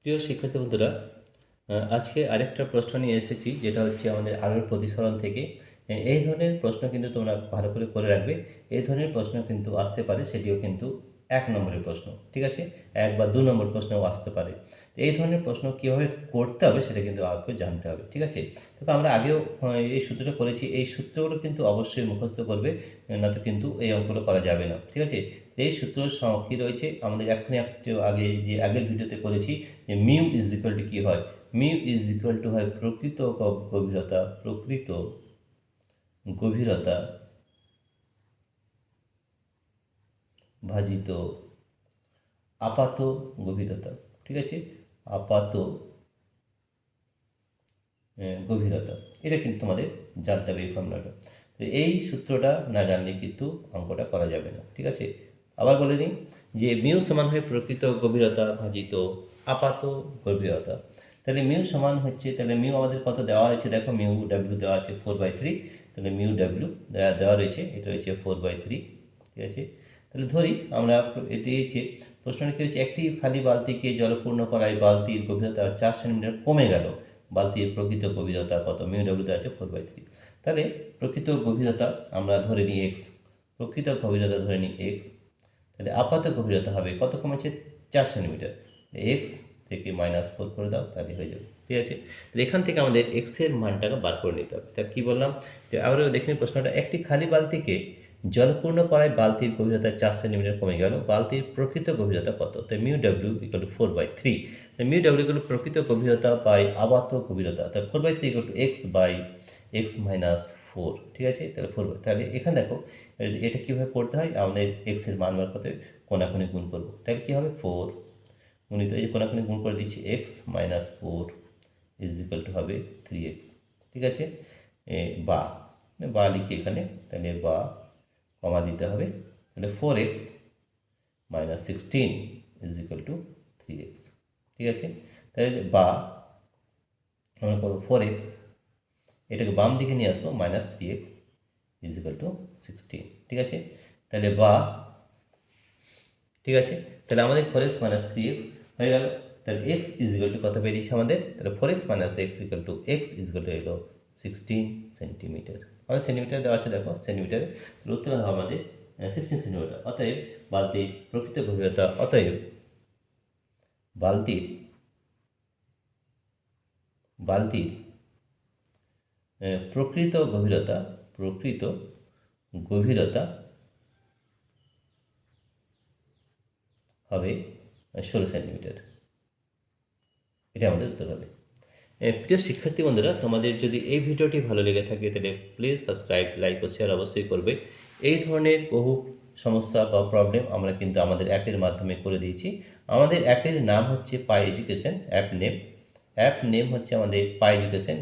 প্রিয় শিক্ষার্থী বন্ধুরা, আজকে আরেকটা প্রশ্ন নিয়ে এসেছি, যেটা হচ্ছে আমাদের আলোর প্রতিসরণ থেকে। এই ধরনের প্রশ্ন কিন্তু তোমরা ভালো করে রাখবে। এই ধরনের প্রশ্ন কিন্তু আসতে পারে, সেটিও কিন্তু ১ নম্বরের প্রশ্ন। ঠিক আছে? ১ বা ২ নম্বর প্রশ্নও আসতে পারে। তো এই ধরনের প্রশ্ন কীভাবে করতে হবে সেটা কিন্তু আগে জানতে হবে। ঠিক আছে? তো আমরা আগেও এই সূত্রটা করেছি। এই সূত্রগুলো কিন্তু অবশ্যই মুখস্থ করবে, নয়তো কিন্তু এই অঙ্কটা করা যাবে না। ঠিক আছে? এই সূত্র কী রয়েছে আমাদের এখনই একটু আগে যে আগের ভিডিওতে করেছি, যে মিউ ইজ ইকুয়াল টু কী হয়? মিউ ইজ ইকুয়াল টু হয় প্রকৃত গভীরতা ভাজিত আপাত গভীরতা। ঠিক আছে? আপাত গভীরতা। এটা কিন্তু তোমাদের জানতে হবে, এই ফর্মুলাটা। তো এই সূত্রটা না জানলে কিন্তু অঙ্কটা করা যাবে না। ঠিক আছে? আবার বলে নিই, যে মিউ সমান হয় প্রকৃত গভীরতা ভাজিত আপাত গভীরতা। তাহলে মিউ সমান হচ্ছে, তাহলে মিউ আমাদের কত দেওয়া হয়েছে দেখো, মিউ ডাব্লিউ দেওয়া আছে 4/3। তাহলে মিউ ডাব্লিউ দেওয়া রয়েছে, এটা রয়েছে 4/3। ঠিক আছে? তাহলে ধরি আমরা দিয়েছে, প্রশ্নটা কী হচ্ছে, একটি খালি বালতিকে জলপূর্ণ করায় বালতির গভীরতা 4 সেন্টিমিটার কমে গেল। বালতির প্রকৃত গভীরতা কত? মিউ ডাব্লিউতে আছে 4/3। তাহলে প্রকৃত গভীরতা আমরা ধরে নিই এক্স, প্রকৃত গভীরতা ধরে নিই এক্স। তাহলে আপাত গভীরতা হবে কত কমেছে? 4 সেন্টিমিটার। এক্স থেকে -4 করে দাও, তাহলে হয়ে যাবে। ঠিক আছে? তাহলে এখান থেকে আমাদের এক্সের মানটাকে বার করে নিতে হবে। তা কী বললাম, যে আবারও দেখে নিই প্রশ্নটা, একটি খালি বালতিকে জলপূর্ণ করায় বালতির গভীরতা 4 সেন্টিমিটার কমে গেল। বালতির প্রকৃত গভীরতা কত? তাই mu W equal to 4/3। Mu W equal to প্রকৃত গভীরতা বাই আপাত গভীরতা। তাহলে 4/3 equal to X by X minus 4। ঠিক আছে? তাহলে 4, তাহলে এখানে দেখো এটা কীভাবে করতে হয়, আমাদের এক্সের মান বার করতে কোনাকুনি গুণ করবো। তাহলে কী হবে? 4 গুণিত, এই যে কোনাকুনি গুণ করে দিচ্ছি, x minus 4 is equal to হবে 3x। ঠিক আছে? বা লিখি এখানে, তাহলে বা কমা দিতে হবে। তাহলে 4x minus 16 is equal to 3x। ঠিক আছে? তাহলে বা আমরা করবো 4x, এটাকে বাম দিকে নিয়ে আসবো, -3x ইজ ইকুয়াল টু 16। ঠিক আছে? তাহলে বা, ঠিক আছে, তাহলে আমাদের 4x মাইনাস 3x হয়ে গেল। তাহলে x ইজ ইকুয়াল টু কত বেরিয়েছে আমাদের? তাহলে 4x minus x equal to x is equal to এলো 16 সেন্টিমিটার। আমাদের সেন্টিমিটার দেওয়া আছে, দেখো সেন্টিমিটারে। তাহলে উত্তর হবে আমাদের 16 সেন্টিমিটার। অতএব বালতির প্রকৃত গভীরতা, বালতির বালতির প্রকৃত গভীরতা হবে 16 সেন্টিমিটার। এটা আমাদের উত্তর হবে। প্রিয় শিক্ষার্থী বন্ধুরা, তোমাদের যদি এই ভিডিওটি ভালো লেগে থাকে, তাহলে প্লিজ সাবস্ক্রাইব, লাইক ও শেয়ার অবশ্যই করবে। এই ধরনের বহু সমস্যা বা প্রবলেম আমরা কিন্তু আমাদের অ্যাপের মাধ্যমে করে দিয়েছি। আমাদের অ্যাপের নাম হচ্ছে পাই এডুকেশন। অ্যাপ নেম হচ্ছে আমাদের পাই এডুকেশন,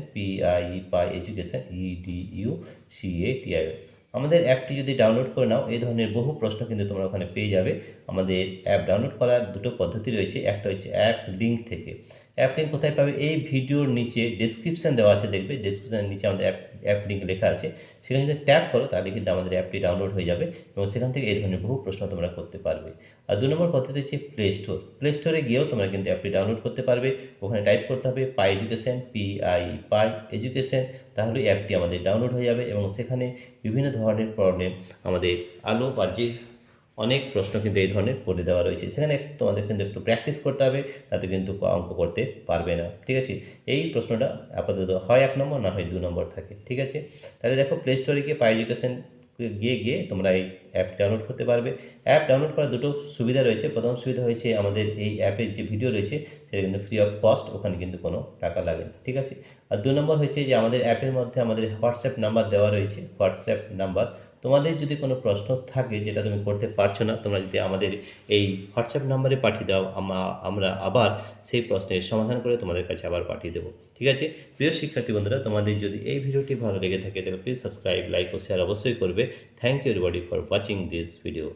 পাই এডুকেশন, EDUCATIO। আমাদের অ্যাপটি যদি ডাউনলোড করে নাও, এই ধরনের বহু প্রশ্ন কিন্তু তোমরা ওখানে পেয়ে যাবে। আমাদের অ্যাপ ডাউনলোড করার দুটো পদ্ধতি রয়েছে। একটা হচ্ছে অ্যাপ লিঙ্ক থেকে। অ্যাপ লিঙ্ক কোথায় পাবে? এই ভিডিওর নিচে ডেসক্রিপশান দেওয়া আছে, দেখবে ডেসক্রিপশানের নিচে আমাদের অ্যাপ লিঙ্ক লেখা আছে। সেখানে যদি ট্যাপ করো, তাহলে কিন্তু আমাদের অ্যাপটি ডাউনলোড হয়ে যাবে এবং সেখান থেকে এই ধরনের বহু প্রশ্ন তোমরা করতে পারবে। আর 2 নম্বর পদ্ধতি হচ্ছে প্লে স্টোরে গিয়েও তোমরা কিন্তু অ্যাপটি ডাউনলোড করতে পারবে। ওখানে টাইপ করতে হবে পাই এডুকেশন, পাই এডুকেশন, তাহলে অ্যাপটি আমাদের ডাউনলোড হয়ে যাবে এবং সেখানে বিভিন্ন ধরনের প্রবলেম, আমাদের আলো বাহ্যিক অনেক প্রশ্ন কিন্তু এই ধরনের করে দেওয়া রয়েছে। সেখানে তোমাদের কিন্তু একটু প্র্যাকটিস করতে হবে, তাতে কিন্তু অঙ্ক করতে পারবে না। ঠিক আছে? এই প্রশ্নটা আপাতত হয় 1 নম্বর, না হয় 2 নম্বর থাকে। ঠিক আছে? তাহলে দেখো, প্লে স্টোরে গিয়ে পাই এডুকেশন গিয়ে তোমরা এই অ্যাপ ডাউনলোড করতে পারবে। অ্যাপ ডাউনলোড করার দুটো সুবিধা রয়েছে। প্রথম সুবিধা হয়েছে, আমাদের এই অ্যাপের যে ভিডিও রয়েছে সেটা কিন্তু ফ্রি অফ কস্ট, ওখানে কিন্তু কোনো টাকা লাগে না। ঠিক আছে? আর 2 নম্বর হয়েছে যে আমাদের অ্যাপের মধ্যে আমাদের হোয়াটসঅ্যাপ নাম্বার দেওয়া রয়েছে। হোয়াটসঅ্যাপ নাম্বার, তোমাদের যদি কোনো প্রশ্ন থাকে যেটা তুমি করতে পারছো না, তোমরা যদি আমাদের এই হোয়াটসঅ্যাপ নাম্বারে পাঠিয়ে দাও, আমরা আবার সেই প্রশ্নের সমাধান করে তোমাদের কাছে আবার পাঠিয়ে দেবো। ঠিক আছে? প্রিয় শিক্ষার্থী বন্ধুরা, তোমাদের যদি এই ভিডিওটি ভালো লেগে থাকে, তাহলে প্লিজ সাবস্ক্রাইব, লাইক ও শেয়ার অবশ্যই করবে। Thank you everybody for watching this video.